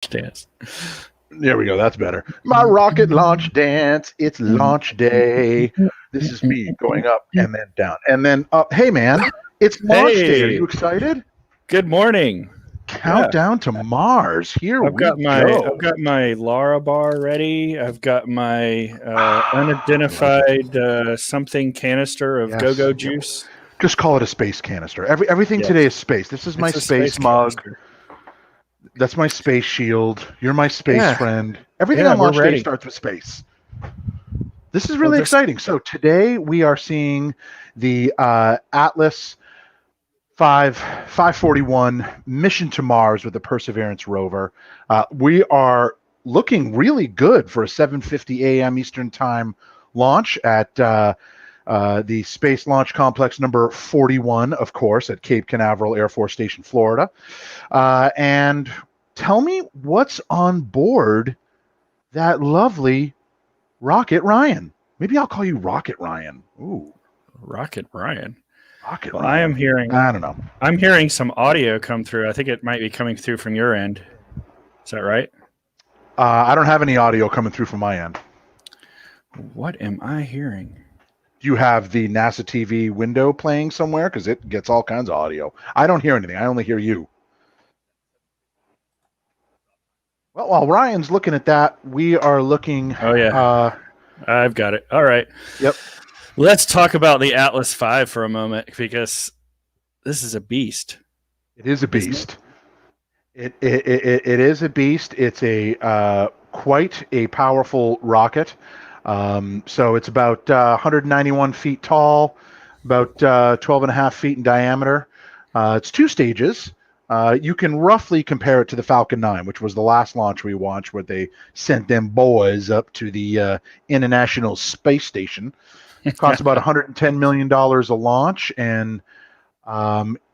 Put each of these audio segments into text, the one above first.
dance. There we go. That's better. My rocket launch dance. It's launch day. This is me going up and then down and then up. Hey, man, it's launch day. Are you excited? Good morning. Countdown to Mars. Here I've we got my Lara bar ready. I've got my unidentified something canister of go-go juice. Just call it a space canister. Everything today is space. This is my space mug. Canister. That's my space shield. You're my space friend. Everything on launch day starts with space. This is really exciting. So today we are seeing the Atlas 541 mission to Mars with the Perseverance rover. We are looking really good for a 7:50 a.m. Eastern Time launch at the Space Launch Complex number 41, of course, at Cape Canaveral Air Force Station, Florida. And tell me what's on board that lovely Rocket Ryan. Maybe I'll call you Rocket Ryan. Ooh. Rocket Ryan. Rocket Ryan. I am hearing, I don't know. I'm hearing some audio come through. I think it might be coming through from your end. Is that right? I don't have any audio coming through from my end. What am I hearing? Do you have the NASA TV window playing somewhere? Because it gets all kinds of audio. I don't hear anything. I only hear you. Well, while Ryan's looking at that, we are looking. Oh, yeah. I've got it. All right. Yep. Let's talk about the Atlas V for a moment, because this is a beast. It is a beast. It is a beast. It's a quite a powerful rocket. So it's about 191 feet tall, about 12 and a half feet in diameter. It's 2 stages. You can roughly compare it to the Falcon 9, which was the last launch we watched, where they sent them boys up to the International Space Station. It costs about $110 million a launch, and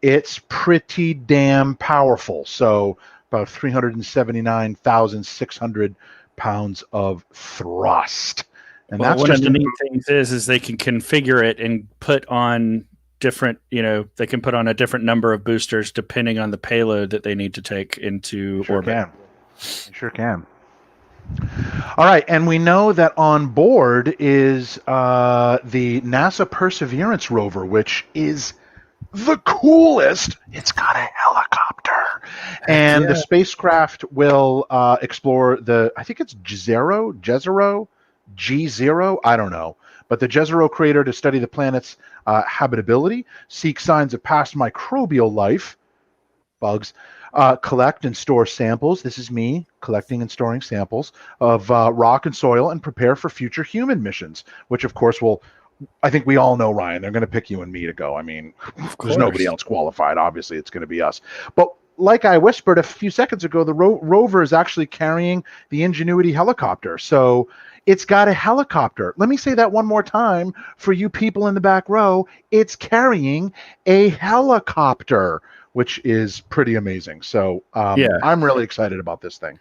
it's pretty damn powerful. So about 379,600 pounds of thrust. And that's one of the neat things is they can configure it and put on different, they can put on a different number of boosters depending on the payload that they need to take into orbit. Sure can. All right, and we know that on board is the NASA Perseverance rover, which is the coolest. It's got a helicopter, and the spacecraft will explore I think it's Jezero, G0, I don't know, but the Jezero crater to study the planet's habitability, seek signs of past microbial life, bugs, collect and store samples. This is me collecting and storing samples of rock and soil, and prepare for future human missions, which of course I think we all know, Ryan, they're going to pick you and me to go. I mean, there's nobody else qualified. Obviously, it's going to be us. But like I whispered a few seconds ago, the rover is actually carrying the Ingenuity helicopter. So it's got a helicopter. Let me say that one more time for you people in the back row. It's carrying a helicopter, which is pretty amazing. So I'm really excited about this thing.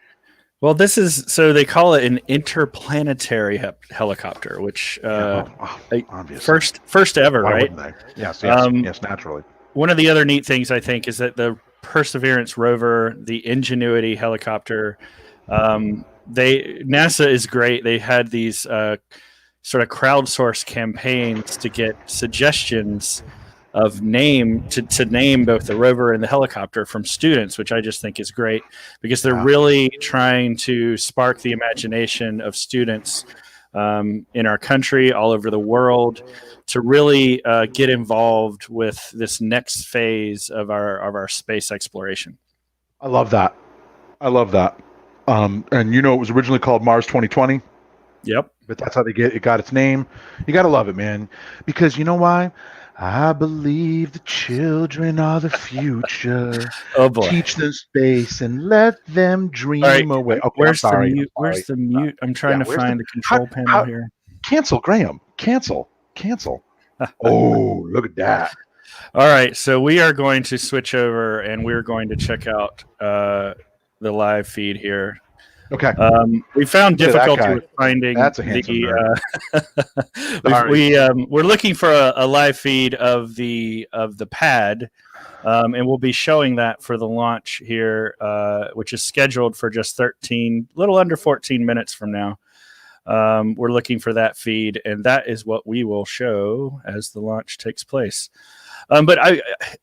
Well, so they call it an interplanetary helicopter, which first ever, right? Yes, naturally. One of the other neat things, I think, is that the Perseverance rover, the Ingenuity helicopter, NASA is great. They had these sort of crowdsourced campaigns to get suggestions of to name both the rover and the helicopter from students, which I just think is great, because they're really trying to spark the imagination of students in our country, all over the world, to really get involved with this next phase of our space exploration. I love that. And it was originally called Mars 2020. Yep. But that's how it got its name. You got to love it, man. Because you know why? I believe the children are the future. Oh boy! Teach them space and let them dream away. Okay, where's the mute? Where's the mute? I'm trying to find the control panel here. Cancel, Graham. Cancel. Oh, look at that! All right, so we are going to switch over, and we're going to check out the live feed here. Okay. We found Look at that difficulty guy. with finding That's a handsome we're looking for a live feed of the pad, and we'll be showing that for the launch here, which is scheduled for just little under 14 minutes from now. We're looking for that feed, and that is what we will show as the launch takes place. But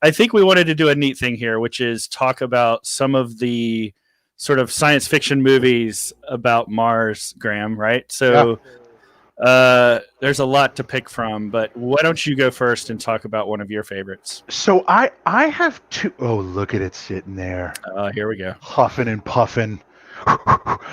I think we wanted to do a neat thing here, which is talk about some of the sort of science fiction movies about Mars, Graham, right? So there's a lot to pick from, but why don't you go first and talk about one of your favorites? So I have two. Oh, look at it sitting there. Here we go. Huffing and puffing.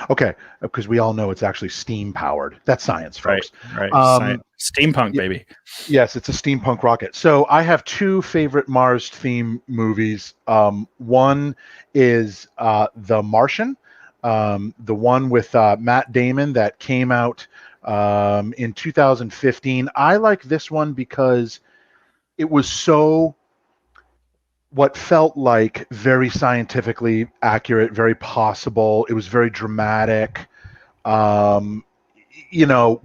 Okay, because we all know it's actually steam powered. That's science, folks. Right. Science. Steampunk, baby. Yes, it's a steampunk rocket. So I have two favorite Mars theme movies. One is The Martian, the one with Matt Damon that came out in 2015. I like this one because it was what felt like very scientifically accurate, very possible. It was very dramatic.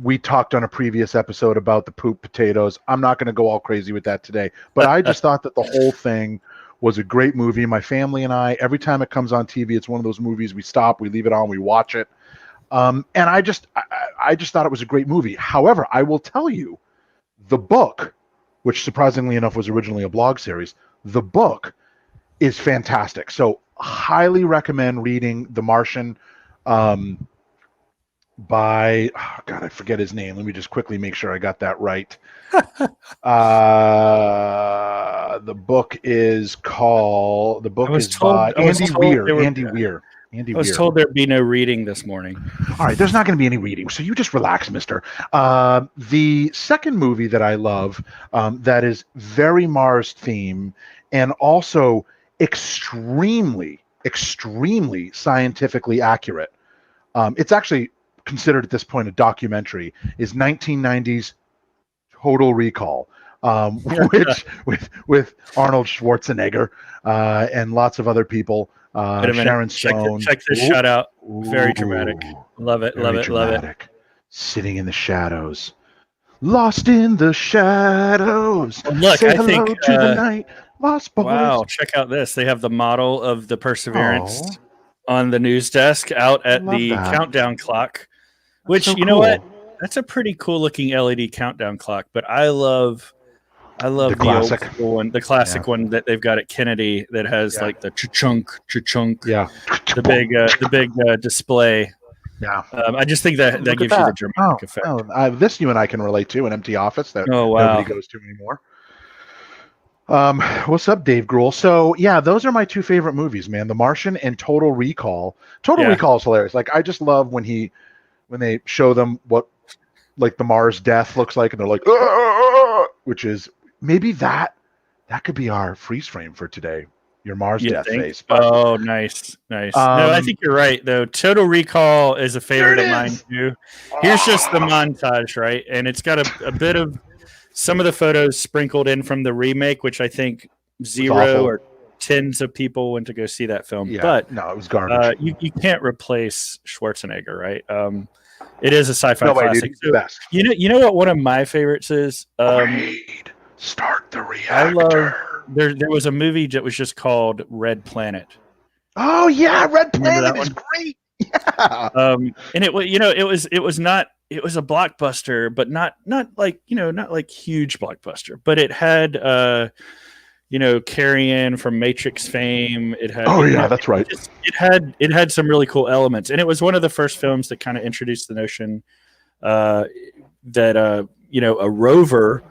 We talked on a previous episode about the poop potatoes. I'm not going to go all crazy with that today, but I just thought that the whole thing was a great movie. My family and I, every time it comes on TV, it's one of those movies we stop, we leave it on, we watch it. And I just thought it was a great movie. However, I will tell you, the book, which surprisingly enough was originally a blog series, the book is fantastic. So highly recommend reading The Martian by, God, I forget his name. Let me just quickly make sure I got that right. The book is by Andy Weir. I was told there'd be no reading this morning. All right, there's not going to be any reading, so you just relax, mister. The second movie that I love that is very Mars theme and also extremely scientifically accurate. It's actually considered at this point a documentary, is 1990's Total Recall, which with Arnold Schwarzenegger and lots of other people. Sharon Stone. Check this shot out. Very dramatic. Love it. Love it. Sitting in the shadows. Lost in the shadows. Well, look, Say I hello think to the night. Lost boys. Wow, check out this. They have the model of the Perseverance on the news desk out at the countdown clock. Which, so know what? That's a pretty cool looking LED countdown clock, but I love the classic old school one, the classic one that they've got at Kennedy that has like the cha-chunk, the big display. Yeah, I just think that gives you the dramatic effect. This you and I can relate to, an empty office that nobody goes to anymore. What's up, Dave Grohl? So yeah, those are my two favorite movies, man. The Martian and Total Recall. Total Recall is hilarious. Like, I just love when they show them what like the Mars death looks like, and they're like, which is maybe that could be our freeze frame for today. Your Mars death face. Oh, nice. No, I think you're right, though. Total Recall is a favorite of mine, too. Here's just the montage, right? And it's got a bit of some of the photos sprinkled in from the remake, which I think 0 or tens of people went to go see that film. Yeah, but no, it was garbage. You can't replace Schwarzenegger, right? It is a sci-fi classic. Dude, best. You know what one of my favorites is? Start the reactor. There was a movie that was just called Red Planet. Oh yeah, Red Planet is great. Yeah. And it was it was a blockbuster, but not like huge blockbuster, but it had Carrie-Anne from Matrix fame. It had that's right. It had some really cool elements, and it was one of the first films that kind of introduced the notion that a rover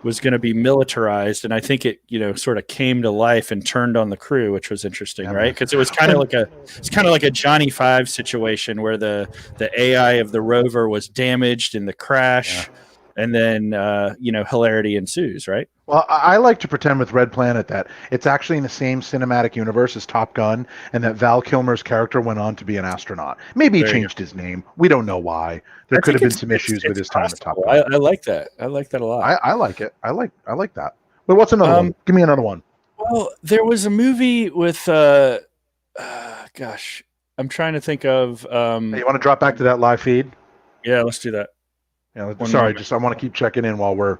was going to be militarized, and I think it sort of came to life and turned on the crew, which was interesting, right? Because it was kind of like a Johnny Five situation where the AI of the rover was damaged in the crash, and then hilarity ensues, right? Well, I like to pretend with Red Planet that it's actually in the same cinematic universe as Top Gun, and that Val Kilmer's character went on to be an astronaut. Maybe he changed his name. We don't know why. There could have been some issues with his time at Top Gun. I like that. I like that a lot. I like it. I like that. But what's another one? Give me another one. Well, there was a movie with I'm trying to think of. Hey, you want to drop back to that live feed? Yeah, let's do that. Yeah. One Sorry, moment. I want to keep checking in while we're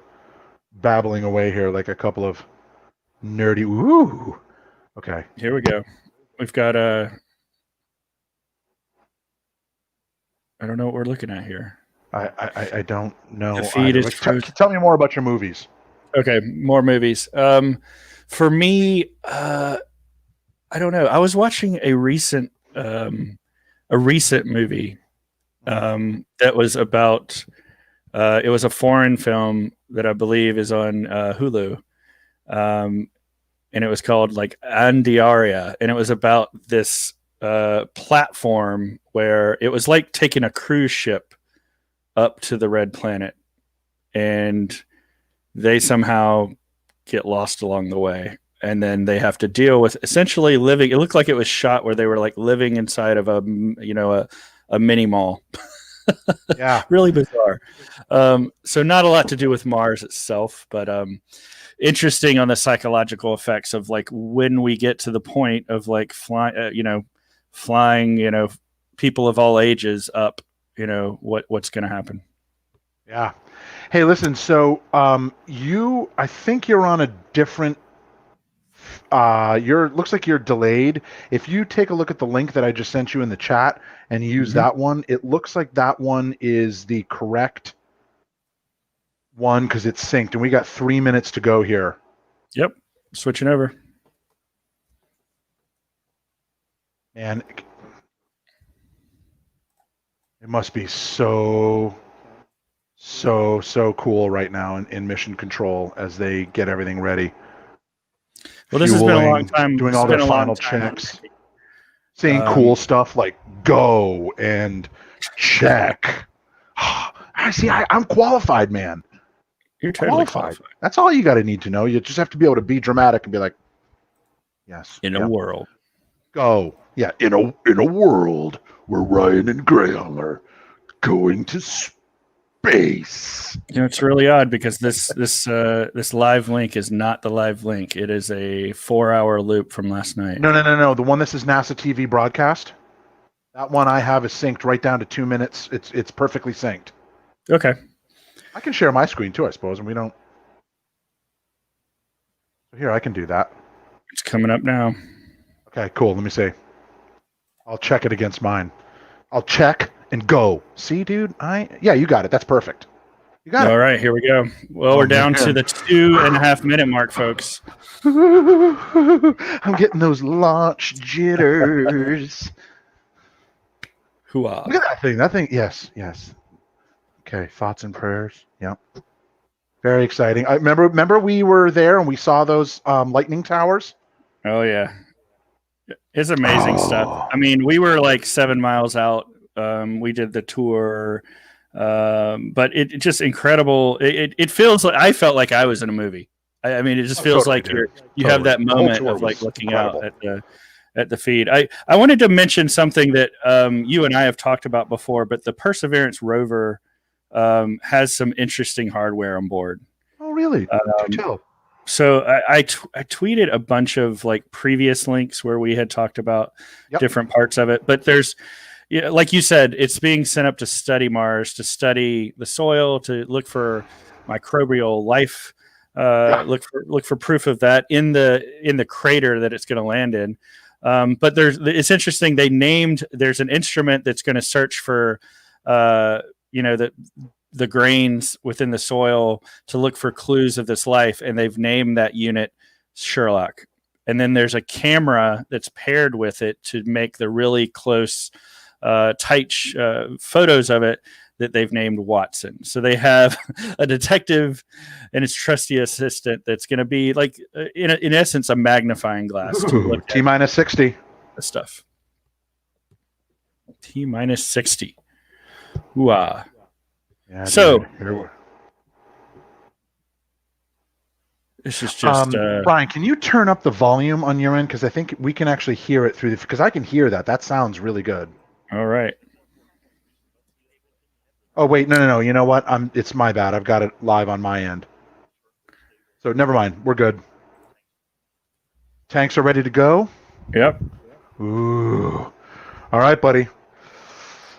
babbling away here like a couple of nerdy. Ooh. Okay. Here we go. We've got I don't know what we're looking at here. I don't know. The feed is tell me more about your movies. Okay, more movies. For me, I don't know. I was watching a recent movie that was about. It was a foreign film that I believe is on Hulu, and it was called like Andiaria, and it was about this platform where it was like taking a cruise ship up to the Red Planet, and they somehow get lost along the way, and then they have to deal with essentially living. It looked like it was shot where they were like living inside of a mini mall. Yeah. Really bizarre. So not a lot to do with Mars itself, but interesting on the psychological effects of like when we get to the point of like flying, people of all ages up, what's going to happen. Yeah. Hey, listen. So, I think you're on a different. Looks like you're delayed. If you take a look at the link that I just sent you in the chat and use that one, it looks like that one is the correct one because it's synced, and we got 3 minutes to go here. Yep. Switching over. And it must be so cool right now in Mission Control as they get everything ready. Well, this has been a long time. Doing all their final checks. Saying cool stuff like go and check. I see. I'm qualified, man. You're totally qualified. That's all you got to need to know. You just have to be able to be dramatic and be like, yes. In a world. Go. Yeah, in a world where Ryan and Graeme are going to space. It's really odd because this live link is not the live link. It is a 4-hour loop from last night. No. The one that says NASA TV broadcast, that one I have is synced right down to 2 minutes. It's perfectly synced. Okay. I can share my screen too, I suppose, and we don't. Here, I can do that. It's coming up now. Okay, cool. Let me see. I'll check it against mine. I'll check and go. See, dude? Yeah, you got it. That's perfect. You got it. All right, here we go. Well, we're down to the 2.5 minute mark, folks. I'm getting those launch jitters. Hooah. Look at that thing. Yes. Okay, thoughts and prayers. Yep. Very exciting. I remember we were there and we saw those lightning towers. Oh yeah, it's amazing stuff. I mean, we were like 7 miles out. We did the tour, but it just incredible. It feels like I felt like I was in a movie. I mean, it just feels totally, like you have that moment of like looking out at the feed. I wanted to mention something that you and I have talked about before, but the Perseverance rover has some interesting hardware on board. Oh, really? So I tweeted a bunch of like previous links where we had talked about different parts of it, but there's, like you said, it's being sent up to study Mars, to study the soil, to look for microbial life, look for proof of that in the crater that it's going to land in. But it's interesting. There's an instrument that's going to search for the grains within the soil to look for clues of this life, and they've named that unit Sherlock. And then there's a camera that's paired with it to make the really close, tight photos of it that they've named Watson. So they have a detective and his trusty assistant that's going to be like, in essence, a magnifying glass. T-minus 60. The stuff. T-minus 60. Ooh-ah. Yeah, so this is just Brian, can you turn up the volume on your end? Because I think we can actually hear it through because I can hear that. That sounds really good. All right. Oh wait, no. You know what? It's my bad. I've got it live on my end. So never mind. We're good. Tanks are ready to go. Yep. Ooh. All All right, buddy.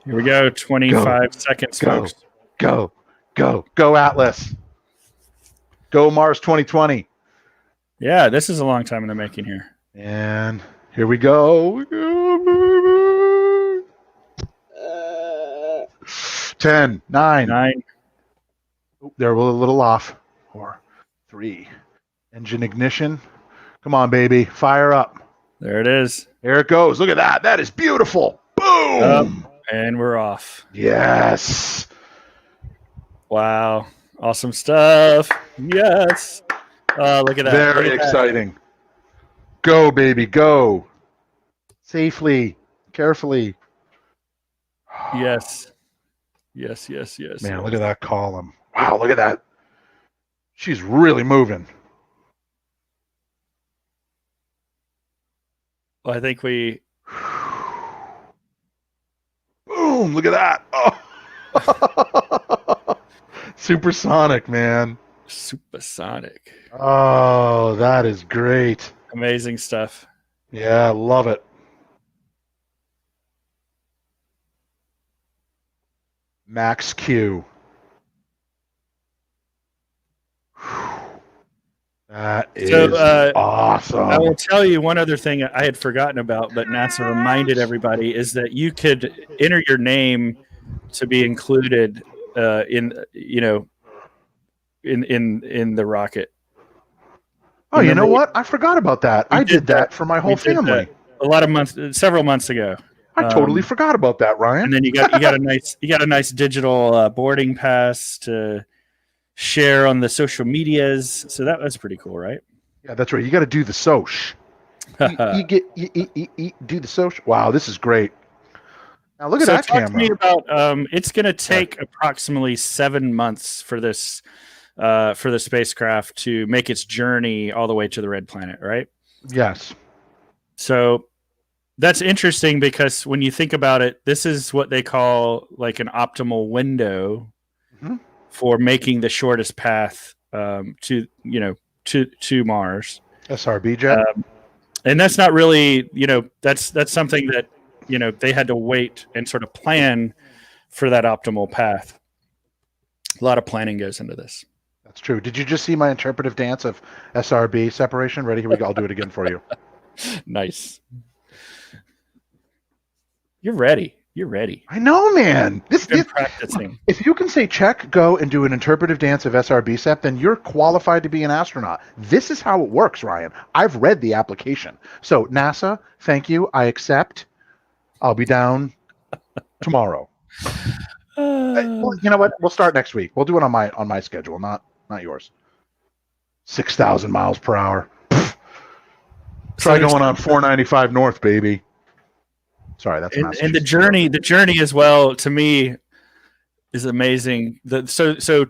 Here we go. 25 seconds, Go. folks. Go, Atlas. Go, Mars 2020. Yeah, this is a long time in the making here. And here we go. 10, 9. 9. There, we're a little off. 4, 3. Engine ignition. Come on, baby. Fire up. There it is. There it goes. Look at that. That is beautiful. Boom. And we're off. Yes. Wow. Awesome stuff. Yes. Look at that. Very exciting. Go, baby. Go. Safely. Carefully. Yes. Man, Look at that column. Wow, look at that. She's really moving. Well, I think we... Boom, look at that. Oh. Supersonic, man. Supersonic. Oh, that is great. Amazing stuff. Yeah, love it. Max Q. That is awesome. I will tell you one other thing I had forgotten about, but NASA reminded everybody is that you could enter your name to be included in the rocket. Oh, you know what? I forgot about that. I did that for my whole family. Several months ago. I totally forgot about that, Ryan. And then you got a nice digital boarding pass to share on the social medias. So that was pretty cool, right? Yeah, that's right. You got to do the soch. you do the soch. Wow, this is great. Now look at that camera. Talk to me about it's going to take approximately 7 months for this for the spacecraft to make its journey all the way to the red planet, right? Yes. So that's interesting because when you think about it, this is what they call like an optimal window for making the shortest path to Mars. SRB jet. And that's not really, that's something that, they had to wait and sort of plan for that optimal path. A lot of planning goes into this. That's true. Did you just see my interpretive dance of SRB separation? Ready? Here we go. I'll do it again for you. Nice. You're ready. I know, man. This practicing. If you can say check, go, and do an interpretive dance of SRB SEP, then you're qualified to be an astronaut. This is how it works, Ryan. I've read the application. So NASA, thank you. I accept. I'll be down tomorrow. Well, you know what? We'll start next week. We'll do it on my schedule, not yours. 6,000 miles per hour. Try going on 495 north, baby. Sorry, that's and the journey as well to me is amazing. So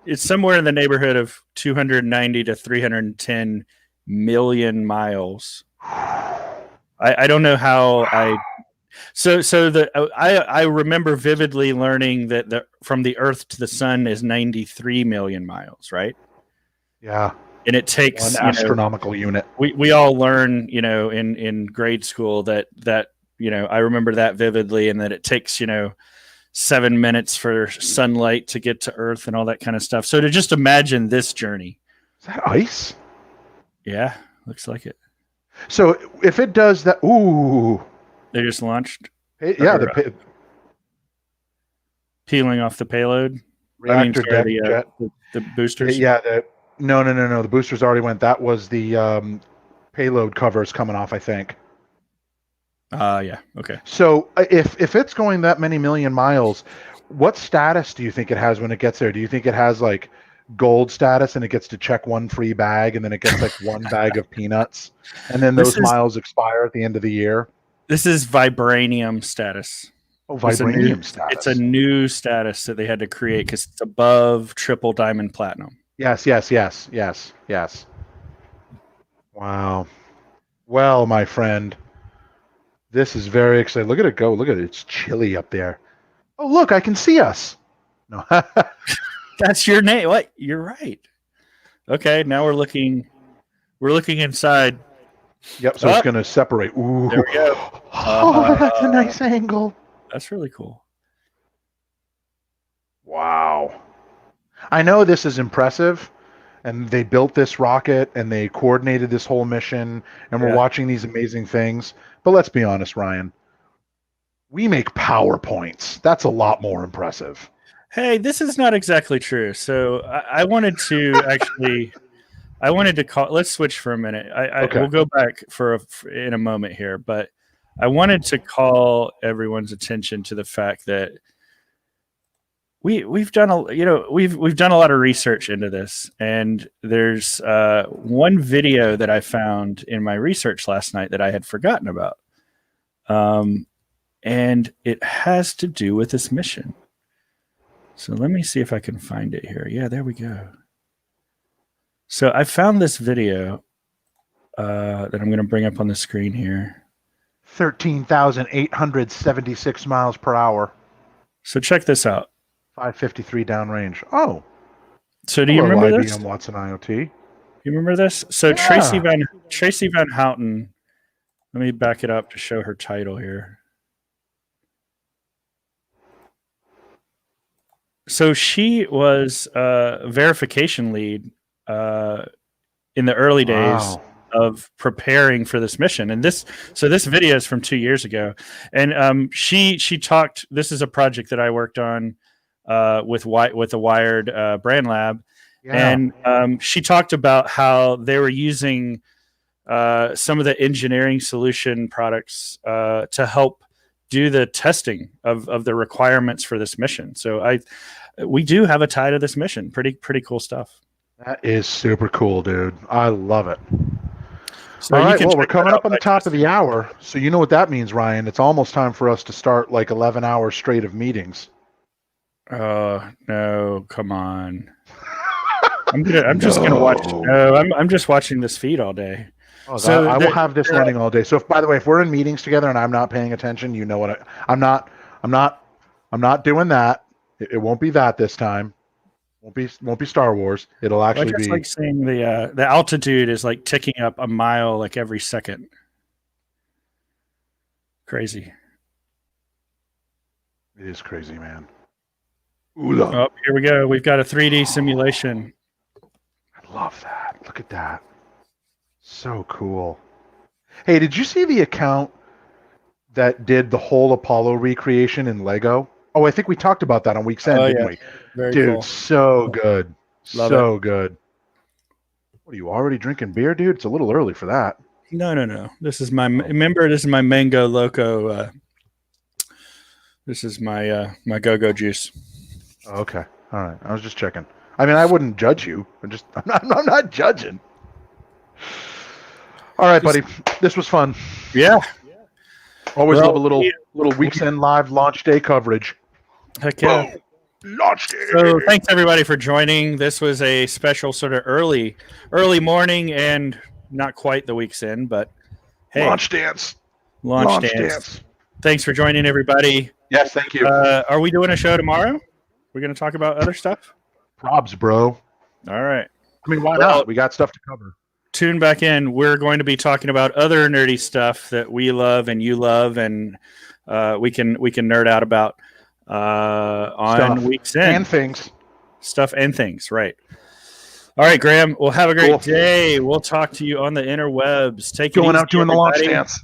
it's somewhere in the neighborhood of 290 to 310 million miles. I don't know how I remember vividly learning that from the Earth to the Sun is 93 million miles, right? Yeah. And it takes one astronomical unit. We all learn, in grade school that I remember that vividly, and that it takes, 7 minutes for sunlight to get to Earth and all that kind of stuff. So to just imagine this journey. Is that ice? Yeah, looks like it. So if it does that, ooh. They just launched? Yeah. Peeling off the payload? Reactor jet. The boosters? Yeah. No. The boosters already went. That was the payload covers coming off, I think. Yeah. Okay. So if it's going that many million miles, what status do you think it has when it gets there? Do you think it has like gold status and it gets to check one free bag and then it gets like one bag of peanuts and then those miles expire at the end of the year? This is vibranium status. Oh, vibranium status. It's a new status that they had to create because it's above triple diamond platinum. Yes. Wow. Well, my friend, this is very exciting. Look at it go. Look at it. It's chilly up there. Oh, look, I can see us. No. That's your name. What? You're right. Okay, now we're looking inside. Yep. So it's going to separate. Ooh. There we go. Oh, that's a nice angle. That's really cool. Wow. I know this is impressive, and they built this rocket, and they coordinated this whole mission, and we're watching these amazing things. But let's be honest, Ryan. We make PowerPoints. That's a lot more impressive. Hey, this is not exactly true. So I wanted to actually, I wanted to call. Let's switch for a minute. We'll go back in a moment here, but I wanted to call everyone's attention to the fact that we've done we've done a lot of research into this, and there's one video that I found in my research last night that I had forgotten about, and it has to do with this mission. So let me see if I can find it here. Yeah, there we go. So I found this video that I'm going to bring up on the screen here. 13,876 miles per hour. So check this out. 553 downrange. Oh. So do you remember IBM this? Watson IoT. You remember this? So Yeah. Tracy Van Houten. Let me back it up to show her title here. So she was a verification lead in the early days of preparing for this mission, and this video is from 2 years ago, and she talked. This is a project that I worked on with the Wired Brand Lab, and she talked about how they were using some of the engineering solution products to help do the testing of the requirements for this mission. So we do have a tie to this mission. Pretty cool stuff. That is super cool, dude. I love it. So all right, well, we're coming up on the top of the hour, so you know what that means, Ryan. It's almost time for us to start like 11 hours straight of meetings. Oh no, come on. I'm just gonna watch. No, I'm just watching this feed all day. Oh, so I will have this running all day. So by the way, if we're in meetings together and I'm not paying attention, you know what I'm not doing that. It won't be that this time. Won't be Star Wars. It'll actually be like saying the altitude is like ticking up a mile like every second. Crazy. It is crazy, man. Oh, here we go. We've got a 3D simulation. I love that. Look at that. So cool. Hey, did you see the account that did the whole Apollo recreation in Lego? Oh, I think we talked about that on Week's End, didn't we? Very dude, cool. So good. Love so it. Good. What, are you already drinking beer, dude? It's a little early for that. No. This is my Mango Loco. This is my go-go juice. Okay. All right. I was just checking. I mean, I wouldn't judge you. I'm not judging. All right, buddy. This was fun. Yeah. Always love a little Week's End live launch day coverage. Heck yeah. Boom. Launch day. So thanks everybody for joining. This was a special sort of early morning and not quite the Week's End, but hey. Launch dance. Thanks for joining, everybody. Yes, thank you. Are we doing a show tomorrow? We're going to talk about other stuff? Probs, bro. All right. I mean, why not? We got stuff to cover. Tune back in. We're going to be talking about other nerdy stuff that we love and you love, and we can nerd out about on Week's End. And things. Stuff and things, right. All right, Graham. Well, have a great day. We'll talk to you on the interwebs. Take it easy, out doing the launch dance.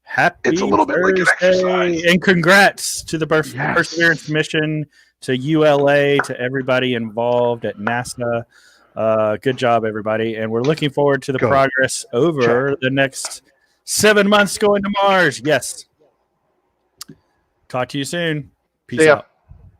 Happy It's a little bit like an exercise. And congrats to the Perseverance mission, to ULA, to everybody involved at NASA. Good job, everybody. And we're looking forward to the progress over the next 7 months going to Mars. Yes. Talk to you soon. Peace out.